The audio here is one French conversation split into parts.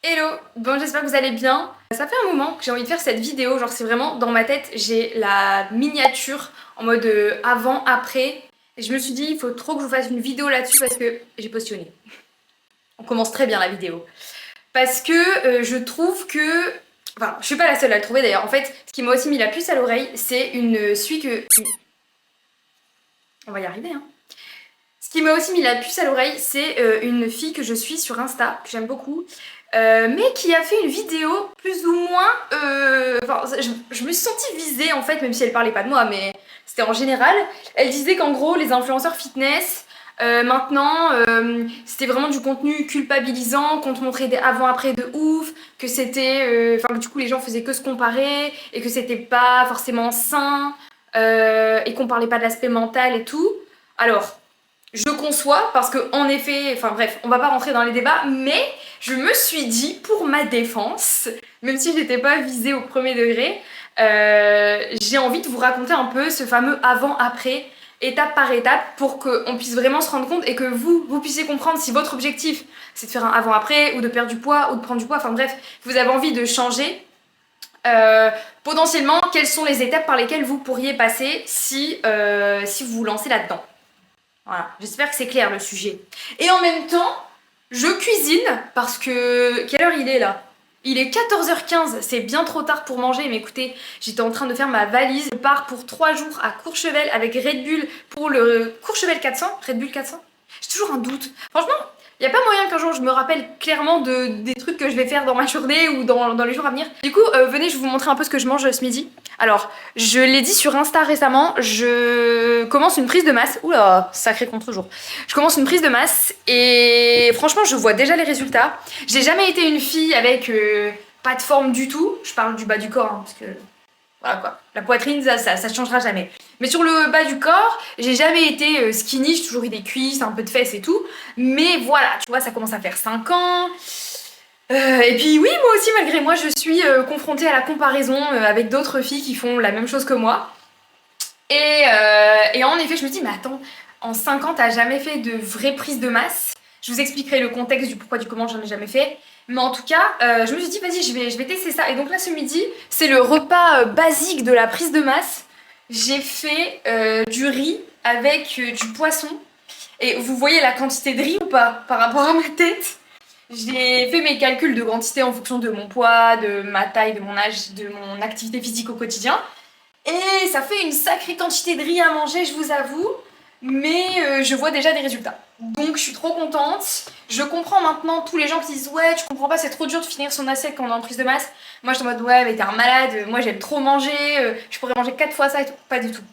Hello, bon j'espère que vous allez bien. Ça fait un moment que j'ai envie de faire cette vidéo, genre c'est vraiment dans ma tête, j'ai la miniature en mode avant-après. Et je me suis dit il faut trop que je vous fasse une vidéo là-dessus parce que j'ai postillonné. On commence très bien la vidéo. Parce que je trouve que... Enfin, je suis pas la seule à le trouver d'ailleurs. En fait, ce qui m'a aussi mis la puce à l'oreille, c'est une suite que... On va y arriver hein. Ce qui m'a aussi mis la puce à l'oreille, c'est une fille que je suis sur Insta, que j'aime beaucoup, mais qui a fait une vidéo plus ou moins... Enfin, je me suis sentie visée en fait, même si elle parlait pas de moi, mais c'était en général. Elle disait qu'en gros, les influenceurs fitness, maintenant, c'était vraiment du contenu culpabilisant, qu'on te montrait des avant-après de ouf, que c'était... Enfin, du coup, les gens faisaient que se comparer, et que c'était pas forcément sain, et qu'on parlait pas de l'aspect mental et tout. Alors... Je conçois parce que en effet, enfin bref, on va pas rentrer dans les débats, mais je me suis dit pour ma défense, même si j'étais pas visée au premier degré, j'ai envie de vous raconter un peu ce fameux avant-après, étape par étape, pour qu'on puisse vraiment se rendre compte et que vous puissiez comprendre si votre objectif c'est de faire un avant-après ou de perdre du poids ou de prendre du poids, enfin bref, vous avez envie de changer. Potentiellement, quelles sont les étapes par lesquelles vous pourriez passer si vous vous lancez là-dedans. Voilà, j'espère que c'est clair le sujet. Et en même temps, je cuisine parce que... Quelle heure il est là? Il est 14h15, c'est bien trop tard pour manger, mais écoutez, j'étais en train de faire ma valise. Je pars pour 3 jours à Courchevel avec Red Bull pour le Courchevel 400. Red Bull 400? J'ai toujours un doute. Franchement, il n'y a pas moyen qu'un jour je me rappelle clairement des trucs que je vais faire dans ma journée ou dans les jours à venir. Du coup, venez, je vais vous montrer un peu ce que je mange ce midi. Alors, je l'ai dit sur Insta récemment, je commence une prise de masse. Oula, sacré contre-jour. Je commence une prise de masse et franchement, je vois déjà les résultats. J'ai jamais été une fille avec pas de forme du tout. Je parle du bas du corps, hein, parce que voilà quoi. La poitrine, ça changera jamais. Mais sur le bas du corps, j'ai jamais été skinny, j'ai toujours eu des cuisses, un peu de fesses et tout. Mais voilà, tu vois, ça commence à faire 5 ans. Et puis oui, moi aussi, malgré moi, je suis confrontée à la comparaison avec d'autres filles qui font la même chose que moi. Et en effet, je me dis, mais attends, en 5 ans, t'as jamais fait de vraie prise de masse. Je vous expliquerai le contexte du pourquoi, du comment, j'en ai jamais fait. Mais en tout cas, je me suis dit, vas-y, je vais tester ça. Et donc là, ce midi, c'est le repas basique de la prise de masse. J'ai fait du riz avec du poisson. Et vous voyez la quantité de riz ou pas par rapport à ma tête? J'ai fait mes calculs de quantité en fonction de mon poids, de ma taille, de mon âge, de mon activité physique au quotidien. Et ça fait une sacrée quantité de riz à manger, je vous avoue, mais je vois déjà des résultats. Donc je suis trop contente. Je comprends maintenant tous les gens qui disent ouais, tu comprends pas, c'est trop dur de finir son assiette quand on est en prise de masse. Moi je suis en mode ouais, mais t'es un malade, moi j'aime trop manger, je pourrais manger 4 fois ça et tout. Pas du tout.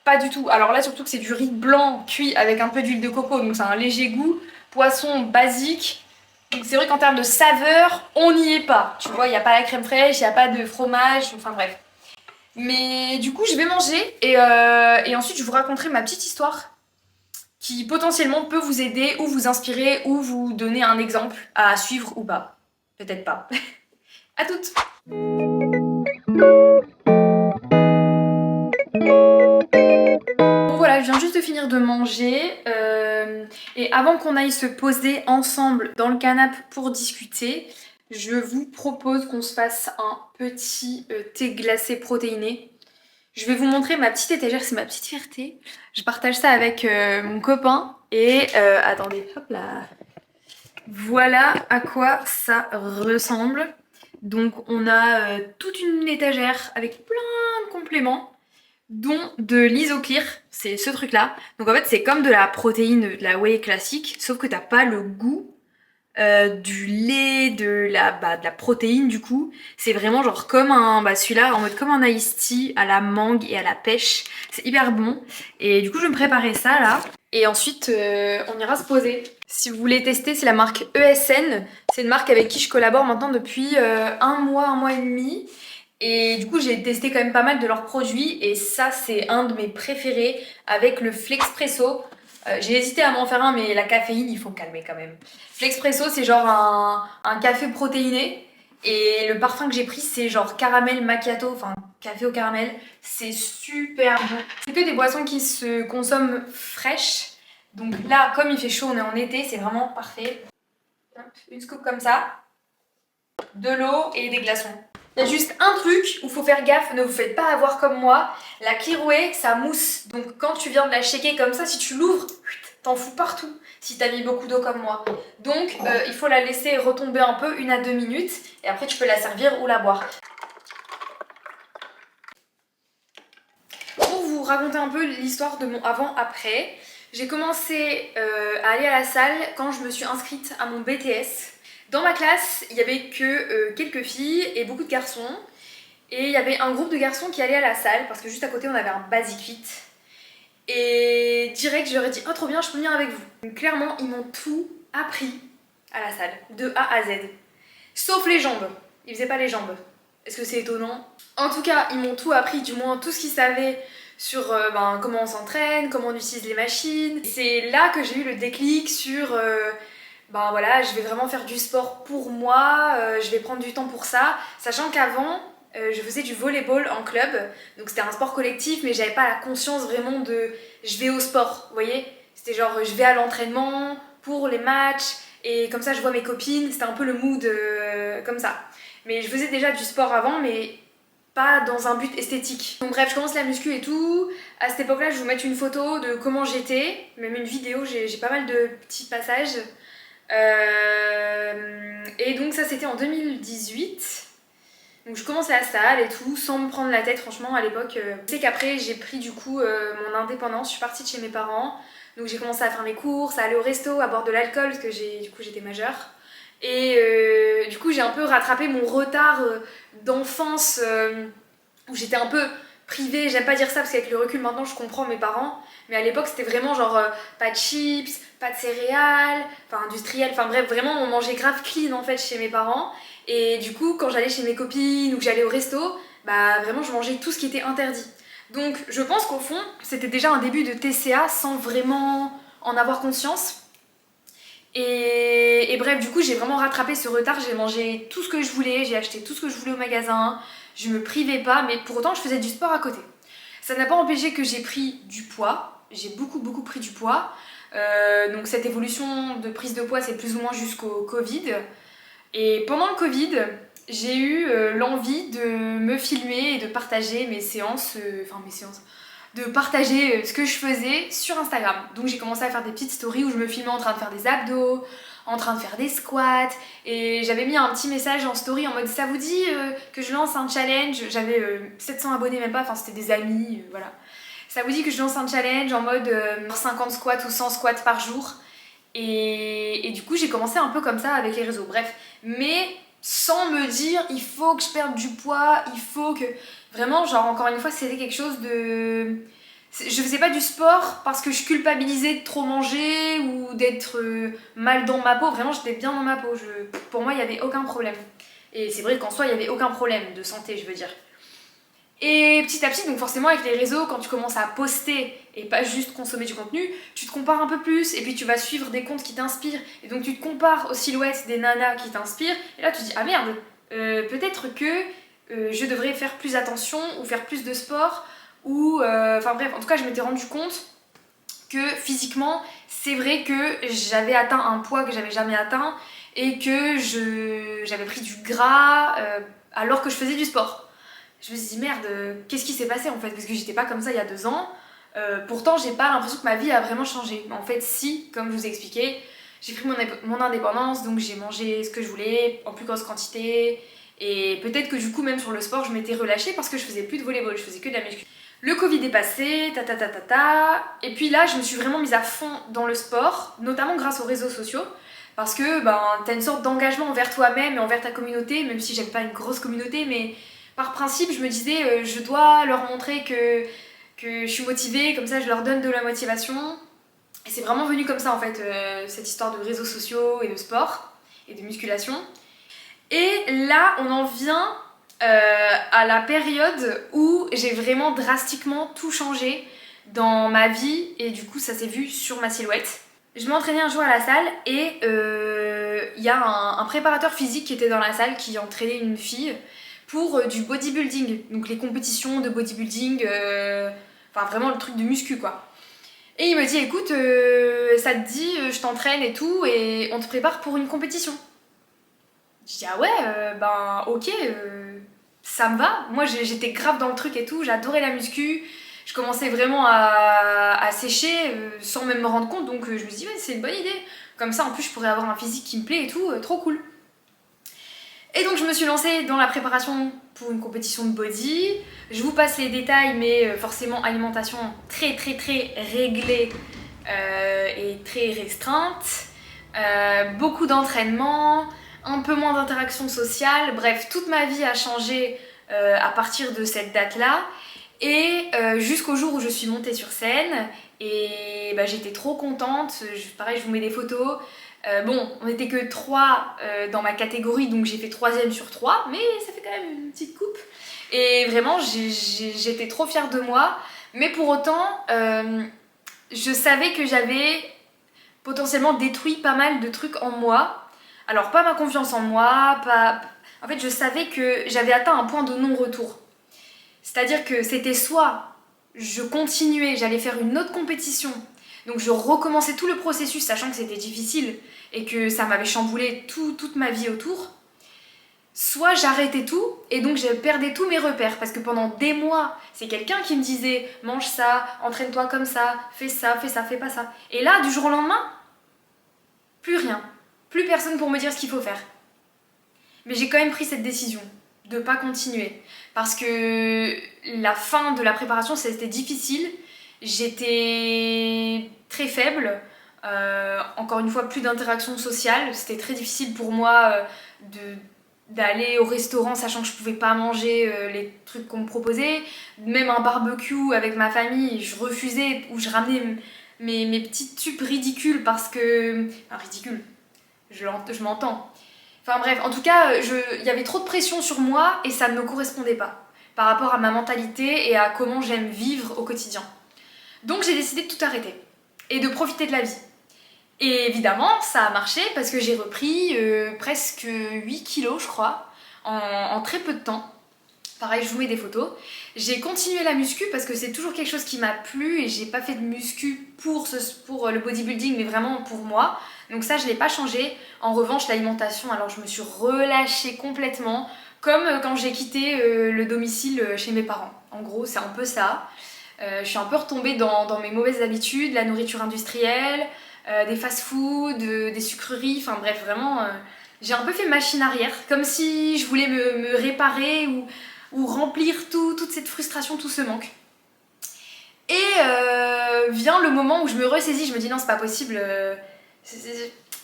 Pas du tout. Alors là, surtout que c'est du riz blanc cuit avec un peu d'huile de coco, donc c'est un léger goût. Poisson basique. Donc c'est vrai qu'en termes de saveur, on n'y est pas. Tu vois, il n'y a pas la crème fraîche, il n'y a pas de fromage, enfin bref. Mais du coup, je vais manger et ensuite je vous raconterai ma petite histoire qui potentiellement peut vous aider ou vous inspirer ou vous donner un exemple à suivre ou pas. Peut-être pas. À toutes! Bon voilà, je viens juste de finir de manger et avant qu'on aille se poser ensemble dans le canapé pour discuter, je vous propose qu'on se fasse un petit thé glacé protéiné. Je vais vous montrer ma petite étagère, c'est ma petite fierté. Je partage ça avec mon copain et attendez, hop là. Voilà à quoi ça ressemble. Donc on a toute une étagère avec plein de compléments, dont de l'isoclear, c'est ce truc là. Donc en fait c'est comme de la protéine, de la whey classique, sauf que t'as pas le goût du lait, de la protéine du coup. C'est vraiment genre comme un, celui-là en mode comme un iced tea à la mangue et à la pêche. C'est hyper bon. Et du coup je vais me préparer ça là. Et ensuite on ira se poser. Si vous voulez tester, c'est la marque ESN. C'est une marque avec qui je collabore maintenant depuis un mois et demi. Et du coup j'ai testé quand même pas mal de leurs produits. Et ça c'est un de mes préférés avec le Flexpresso. J'ai hésité à m'en faire un, mais la caféine, il faut calmer quand même. L'Expresso, c'est genre un café protéiné. Et le parfum que j'ai pris, c'est genre caramel macchiato, enfin café au caramel. C'est super bon. C'est que des boissons qui se consomment fraîches. Donc là, comme il fait chaud, on est en été, c'est vraiment parfait. Hop, une scoop comme ça. de l'eau et des glaçons. Il y a juste un truc où il faut faire gaffe, ne vous faites pas avoir comme moi. La Clearway, ça mousse. Donc quand tu viens de la shaker comme ça, si tu l'ouvres, t'en fous partout si t'as mis beaucoup d'eau comme moi. Donc il faut la laisser retomber un peu, 1 à 2 minutes. Et après tu peux la servir ou la boire. Pour vous raconter un peu l'histoire de mon avant-après, j'ai commencé à aller à la salle quand je me suis inscrite à mon BTS. Dans ma classe, il n'y avait que quelques filles et beaucoup de garçons. Et il y avait un groupe de garçons qui allaient à la salle parce que juste à côté on avait un Basic Fit. Et direct je leur ai dit oh trop bien, je peux venir avec vous. Donc, clairement ils m'ont tout appris à la salle, de A à Z. Sauf les jambes, ils faisaient pas les jambes. Est-ce que c'est étonnant? En tout cas ils m'ont tout appris, du moins tout ce qu'ils savaient sur comment on s'entraîne, comment on utilise les machines. C'est là que j'ai eu le déclic sur voilà, je vais vraiment faire du sport pour moi, je vais prendre du temps pour ça, sachant qu'avant je faisais du volleyball en club, donc c'était un sport collectif, mais j'avais pas la conscience vraiment de je vais au sport, vous voyez? C'était genre je vais à l'entraînement pour les matchs, et comme ça je vois mes copines, c'était un peu le mood comme ça. Mais je faisais déjà du sport avant, mais pas dans un but esthétique. Donc bref, je commence la muscu et tout. À cette époque-là, je vais vous mettre une photo de comment j'étais, même une vidéo, j'ai pas mal de petits passages. Et donc ça c'était en 2018. Donc je commence à la salle et tout, sans me prendre la tête franchement à l'époque. Je sais qu'après j'ai pris du coup mon indépendance, je suis partie de chez mes parents. Donc j'ai commencé à faire mes courses, à aller au resto, à boire de l'alcool parce que du coup j'étais majeure. Et du coup j'ai un peu rattrapé mon retard d'enfance où j'étais un peu privée, j'aime pas dire ça parce qu'avec le recul maintenant je comprends mes parents, mais à l'époque c'était vraiment genre pas de chips, pas de céréales, enfin industriel, enfin bref, vraiment on mangeait grave clean en fait chez mes parents. Et du coup quand j'allais chez mes copines ou que j'allais au resto, bah vraiment je mangeais tout ce qui était interdit. Donc je pense qu'au fond c'était déjà un début de TCA sans vraiment en avoir conscience. Et bref, du coup j'ai vraiment rattrapé ce retard, j'ai mangé tout ce que je voulais, j'ai acheté tout ce que je voulais au magasin, je me privais pas, mais pour autant je faisais du sport à côté. Ça n'a pas empêché que j'ai pris du poids, j'ai beaucoup pris du poids. Donc cette évolution de prise de poids c'est plus ou moins jusqu'au Covid. Et pendant le Covid, j'ai eu l'envie de me filmer et de partager mes séances, de partager ce que je faisais sur Instagram. Donc j'ai commencé à faire des petites stories où je me filmais en train de faire des abdos, en train de faire des squats, et j'avais mis un petit message en story en mode ça vous dit que je lance un challenge. J'avais 700 abonnés même pas, enfin c'était des amis, voilà. Ça vous dit que je lance un challenge en mode 50 squats ou 100 squats par jour. Et du coup j'ai commencé un peu comme ça avec les réseaux, bref. Mais sans me dire il faut que je perde du poids, il faut que... Vraiment, genre encore une fois, c'était quelque chose de... Je faisais pas du sport parce que je culpabilisais de trop manger ou d'être mal dans ma peau. Vraiment, j'étais bien dans ma peau. Pour moi, il n'y avait aucun problème. Et c'est vrai qu'en soi, il n'y avait aucun problème de santé, je veux dire. Et petit à petit, donc forcément avec les réseaux, quand tu commences à poster et pas juste consommer du contenu, tu te compares un peu plus et puis tu vas suivre des comptes qui t'inspirent. Et donc tu te compares aux silhouettes des nanas qui t'inspirent. Et là tu te dis ah merde, peut-être que je devrais faire plus attention ou faire plus de sport. Ou enfin bref, en tout cas je m'étais rendu compte que physiquement c'est vrai que j'avais atteint un poids que j'avais jamais atteint et que j'avais pris du gras alors que je faisais du sport. Je me suis dit merde, qu'est-ce qui s'est passé en fait? Parce que j'étais pas comme ça il y a 2 ans. Pourtant j'ai pas l'impression que ma vie a vraiment changé. Mais en fait si, comme je vous ai expliqué, j'ai pris mon indépendance, donc j'ai mangé ce que je voulais en plus grosse quantité. Et peut-être que du coup même sur le sport je m'étais relâchée parce que je faisais plus de volleyball, je faisais que de la muscu. Le Covid est passé, et puis là je me suis vraiment mise à fond dans le sport, notamment grâce aux réseaux sociaux. Parce que t'as une sorte d'engagement envers toi-même et envers ta communauté, même si j'aime pas une grosse communauté, mais par principe, je me disais, je dois leur montrer que je suis motivée, comme ça je leur donne de la motivation. Et c'est vraiment venu comme ça en fait, cette histoire de réseaux sociaux et de sport et de musculation. Et là, on en vient à la période où j'ai vraiment drastiquement tout changé dans ma vie et du coup ça s'est vu sur ma silhouette. Je m'entraînais un jour à la salle et il y a un préparateur physique qui était dans la salle qui entraînait une fille pour du bodybuilding, donc les compétitions de bodybuilding, enfin vraiment le truc de muscu quoi. Et il me dit écoute, ça te dit, je t'entraîne et tout, et on te prépare pour une compétition. Je dis ah ouais, ben ok, ça me va. Moi j'étais grave dans le truc et tout, j'adorais la muscu. Je commençais vraiment à sécher sans même me rendre compte, donc je me suis dit ouais, c'est une bonne idée. Comme ça en plus je pourrais avoir un physique qui me plaît et tout, trop cool. Et donc je me suis lancée dans la préparation pour une compétition de body. Je vous passe les détails, mais forcément alimentation très très très réglée et très restreinte. Beaucoup d'entraînement, un peu moins d'interaction sociale. Bref, toute ma vie a changé à partir de cette date-là. Et jusqu'au jour où je suis montée sur scène. Et bah, j'étais trop contente. Pareil, je vous mets des photos. Bon, on n'était que 3 dans ma catégorie, donc j'ai fait 3ème sur 3, mais ça fait quand même une petite coupe. Et vraiment, j'étais trop fière de moi. Mais pour autant, je savais que j'avais potentiellement détruit pas mal de trucs en moi. Alors, pas ma confiance en moi, pas... En fait, je savais que j'avais atteint un point de non-retour. C'est-à-dire que c'était soit je continuais, j'allais faire une autre compétition, donc je recommençais tout le processus, sachant que c'était difficile et que ça m'avait chamboulé toute ma vie autour. Soit j'arrêtais tout et donc je perdais tous mes repères parce que pendant des mois, c'est quelqu'un qui me disait mange ça, entraîne-toi comme ça, fais ça, fais pas ça. Et là, du jour au lendemain, plus rien. Plus personne pour me dire ce qu'il faut faire. Mais j'ai quand même pris cette décision de pas continuer parce que la fin de la préparation c'était difficile, j'étais très faible, encore une fois plus d'interaction sociale, c'était très difficile pour moi d'aller au restaurant sachant que je pouvais pas manger les trucs qu'on me proposait, même un barbecue avec ma famille je refusais, ou je ramenais mes petites tubes ridicules parce que... Enfin ridicule, je m'entends. Enfin bref, en tout cas, il y avait trop de pression sur moi et ça ne me correspondait pas par rapport à ma mentalité et à comment j'aime vivre au quotidien. Donc j'ai décidé de tout arrêter et de profiter de la vie. Et évidemment, ça a marché parce que j'ai repris presque 8 kilos, je crois, en très peu de temps. Pareil, je vous mets des photos. J'ai continué la muscu parce que c'est toujours quelque chose qui m'a plu et j'ai pas fait de muscu pour le bodybuilding, mais vraiment pour moi. Donc ça, je l'ai pas changé. En revanche, l'alimentation, alors je me suis relâchée complètement, comme quand j'ai quitté le domicile chez mes parents. En gros, c'est un peu ça. Je suis un peu retombée dans mes mauvaises habitudes, la nourriture industrielle, des fast-foods, des sucreries, enfin bref, vraiment, j'ai un peu fait machine arrière, comme si je voulais me réparer ou remplir toute cette frustration, tout ce manque. Et vient le moment où je me ressaisis, je me dis non, c'est pas possible,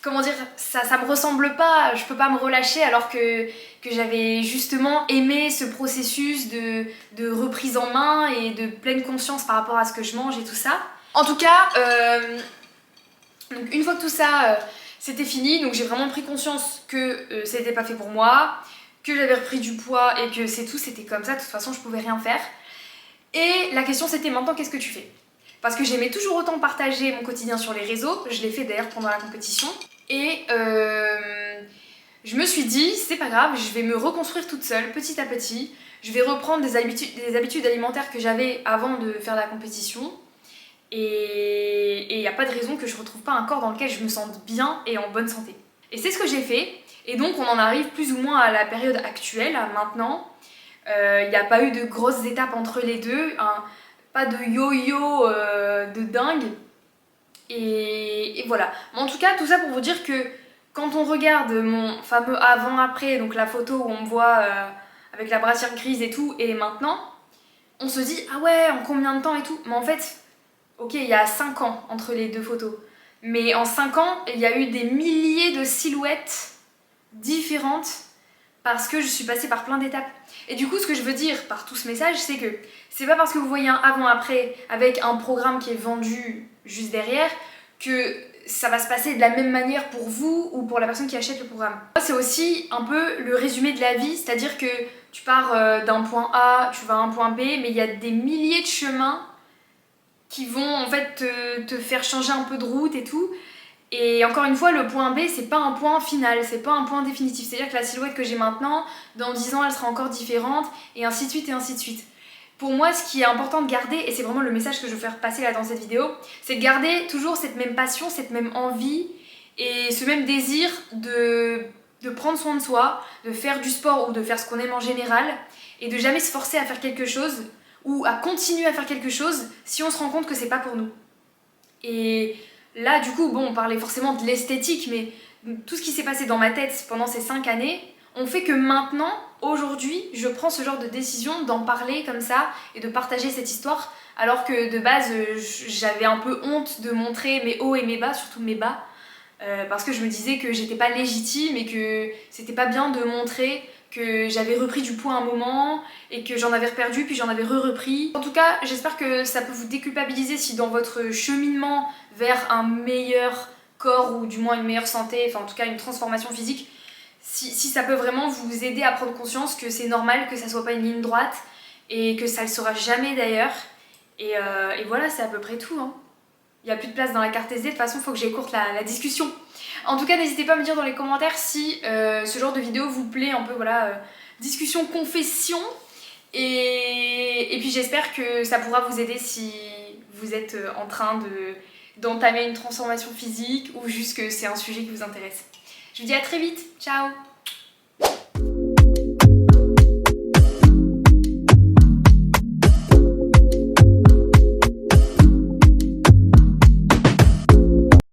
comment dire, ça me ressemble pas, je peux pas me relâcher alors que j'avais justement aimé ce processus de reprise en main et de pleine conscience par rapport à ce que je mange et tout ça. En tout cas, donc une fois que tout ça c'était fini, donc j'ai vraiment pris conscience que c'était pas fait pour moi, que j'avais repris du poids et que c'est tout, c'était comme ça, de toute façon je pouvais rien faire. Et la question c'était maintenant qu'est-ce que tu fais? Parce que j'aimais toujours autant partager mon quotidien sur les réseaux, je l'ai fait d'ailleurs pendant la compétition. Et je me suis dit, c'est pas grave, je vais me reconstruire toute seule, petit à petit. Je vais reprendre des habitudes alimentaires que j'avais avant de faire la compétition. Et il n'y a pas de raison que je retrouve pas un corps dans lequel je me sente bien et en bonne santé. Et c'est ce que j'ai fait. Et donc on en arrive plus ou moins à la période actuelle, à maintenant. Il n'y a pas eu de grosses étapes entre les deux, pas de yo-yo de dingue. Et voilà. Mais en tout cas, tout ça pour vous dire que quand on regarde mon fameux avant-après, donc la photo où on me voit avec la brassière grise et tout, et maintenant, on se dit ah ouais, en combien de temps et tout. Mais en fait, ok, il y a 5 ans entre les deux photos. Mais en 5 ans, il y a eu des milliers de silhouettes différentes parce que je suis passée par plein d'étapes. Et du coup, ce que je veux dire par tout ce message, c'est que c'est pas parce que vous voyez un avant-après avec un programme qui est vendu juste derrière que ça va se passer de la même manière pour vous ou pour la personne qui achète le programme. C'est aussi un peu le résumé de la vie, c'est-à-dire que tu pars d'un point A, tu vas à un point B, mais il y a des milliers de chemins qui vont en fait te faire changer un peu de route et tout. Et encore une fois, le point B, c'est pas un point final, c'est pas un point définitif. C'est-à-dire que la silhouette que j'ai maintenant, dans 10 ans, elle sera encore différente, et ainsi de suite, et ainsi de suite. Pour moi, ce qui est important de garder, et c'est vraiment le message que je veux faire passer là dans cette vidéo, c'est de garder toujours cette même passion, cette même envie, et ce même désir de de prendre soin de soi, de faire du sport ou de faire ce qu'on aime en général, et de jamais se forcer à faire quelque chose ou à continuer à faire quelque chose si on se rend compte que c'est pas pour nous. Et là, du coup, bon, on parlait forcément de l'esthétique, mais tout ce qui s'est passé dans ma tête pendant ces 5 années, on fait que maintenant, aujourd'hui, je prends ce genre de décision d'en parler comme ça et de partager cette histoire, alors que de base, j'avais un peu honte de montrer mes hauts et mes bas, surtout mes bas, parce que je me disais que j'étais pas légitime et que c'était pas bien de montrer que j'avais repris du poids un moment et que j'en avais reperdu puis j'en avais repris. En tout cas, j'espère que ça peut vous déculpabiliser si dans votre cheminement vers un meilleur corps ou du moins une meilleure santé, enfin en tout cas une transformation physique, si ça peut vraiment vous aider à prendre conscience que c'est normal que ça soit pas une ligne droite et que ça le sera jamais d'ailleurs. Et voilà, c'est à peu près tout, hein. Il n'y a plus de place dans la carte SD, de toute façon il faut que j'écourte la discussion. En tout cas, n'hésitez pas à me dire dans les commentaires si ce genre de vidéo vous plaît, un peu voilà, discussion, confession. Et puis j'espère que ça pourra vous aider si vous êtes en train d'entamer une transformation physique ou juste que c'est un sujet qui vous intéresse. Je vous dis à très vite, ciao!